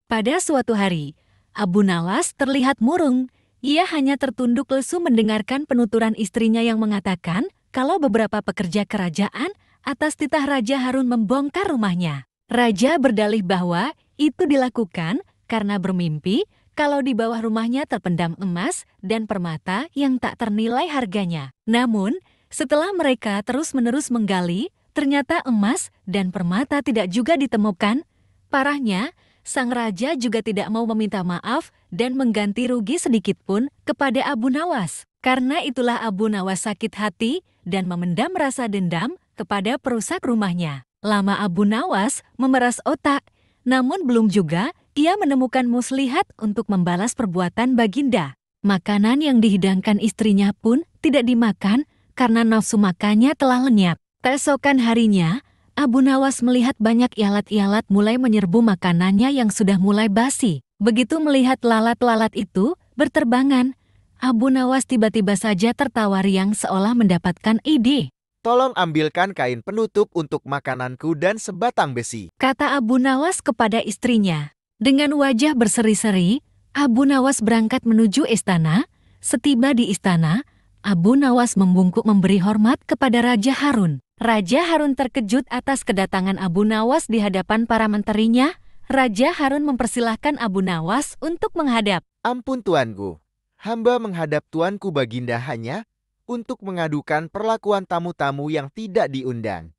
Pada suatu hari, Abu Nawas terlihat murung. Ia hanya tertunduk lesu mendengarkan penuturan istrinya yang mengatakan kalau beberapa pekerja kerajaan atas titah Raja Harun membongkar rumahnya. Raja berdalih bahwa itu dilakukan karena bermimpi kalau di bawah rumahnya terpendam emas dan permata yang tak ternilai harganya. Namun, setelah mereka terus-menerus menggali, ternyata emas dan permata tidak juga ditemukan. Parahnya, sang raja juga tidak mau meminta maaf dan mengganti rugi sedikitpun kepada Abu Nawas. Karena itulah Abu Nawas sakit hati dan memendam rasa dendam kepada perusak rumahnya. Lama Abu Nawas memeras otak, namun belum juga ia menemukan muslihat untuk membalas perbuatan Baginda. Makanan yang dihidangkan istrinya pun tidak dimakan karena nafsu makannya telah lenyap. Keesokan harinya, Abu Nawas melihat banyak ialat-ialat mulai menyerbu makanannya yang sudah mulai basi. Begitu melihat lalat-lalat itu berterbangan, Abu Nawas tiba-tiba saja tertawa riang seolah mendapatkan ide. Tolong ambilkan kain penutup untuk makananku dan sebatang besi, kata Abu Nawas kepada istrinya. Dengan wajah berseri-seri, Abu Nawas berangkat menuju istana. Setiba di istana, Abu Nawas membungkuk memberi hormat kepada Raja Harun. Raja Harun terkejut atas kedatangan Abu Nawas di hadapan para menterinya. Raja Harun mempersilahkan Abu Nawas untuk menghadap. Ampun tuanku, hamba menghadap tuanku Baginda hanya untuk mengadukan perlakuan tamu-tamu yang tidak diundang.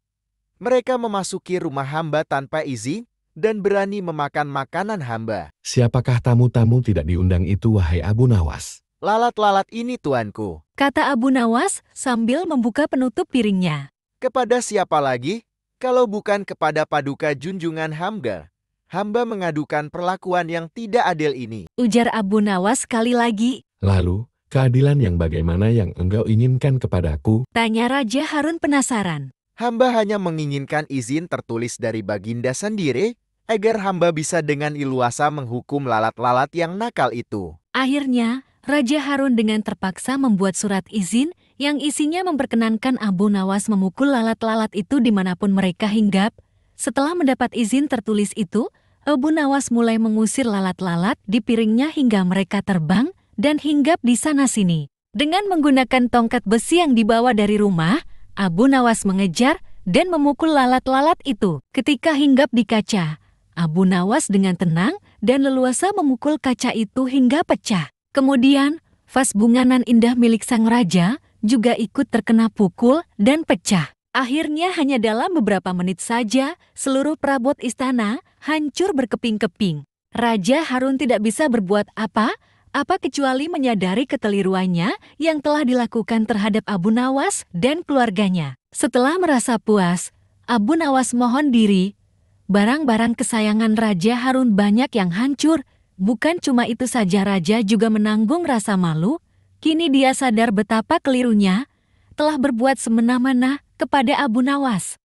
Mereka memasuki rumah hamba tanpa izin dan berani memakan makanan hamba. Siapakah tamu-tamu tidak diundang itu, wahai Abu Nawas? Lalat-lalat ini tuanku, kata Abu Nawas sambil membuka penutup piringnya. Kepada siapa lagi, kalau bukan kepada paduka junjungan hamba? Hamba mengadukan perlakuan yang tidak adil ini, ujar Abu Nawas sekali lagi. Lalu, keadilan yang bagaimana yang engkau inginkan kepadaku? Tanya Raja Harun penasaran. Hamba hanya menginginkan izin tertulis dari Baginda sendiri, agar hamba bisa dengan leluasa menghukum lalat-lalat yang nakal itu. Akhirnya, Raja Harun dengan terpaksa membuat surat izin yang isinya memperkenankan Abu Nawas memukul lalat-lalat itu dimanapun mereka hinggap. Setelah mendapat izin tertulis itu, Abu Nawas mulai mengusir lalat-lalat di piringnya hingga mereka terbang dan hinggap di sana-sini. Dengan menggunakan tongkat besi yang dibawa dari rumah, Abu Nawas mengejar dan memukul lalat-lalat itu. Ketika hinggap di kaca, Abu Nawas dengan tenang dan leluasa memukul kaca itu hingga pecah. Kemudian, vas bunganan indah milik sang raja juga ikut terkena pukul dan pecah. Akhirnya hanya dalam beberapa menit saja, seluruh perabot istana hancur berkeping-keping. Raja Harun tidak bisa berbuat apa kecuali menyadari kekeliruannya yang telah dilakukan terhadap Abu Nawas dan keluarganya. Setelah merasa puas, Abu Nawas mohon diri. Barang-barang kesayangan Raja Harun banyak yang hancur. Bukan cuma itu saja, Raja juga menanggung rasa malu. Kini dia sadar betapa kelirunya telah berbuat semena-mena kepada Abu Nawas.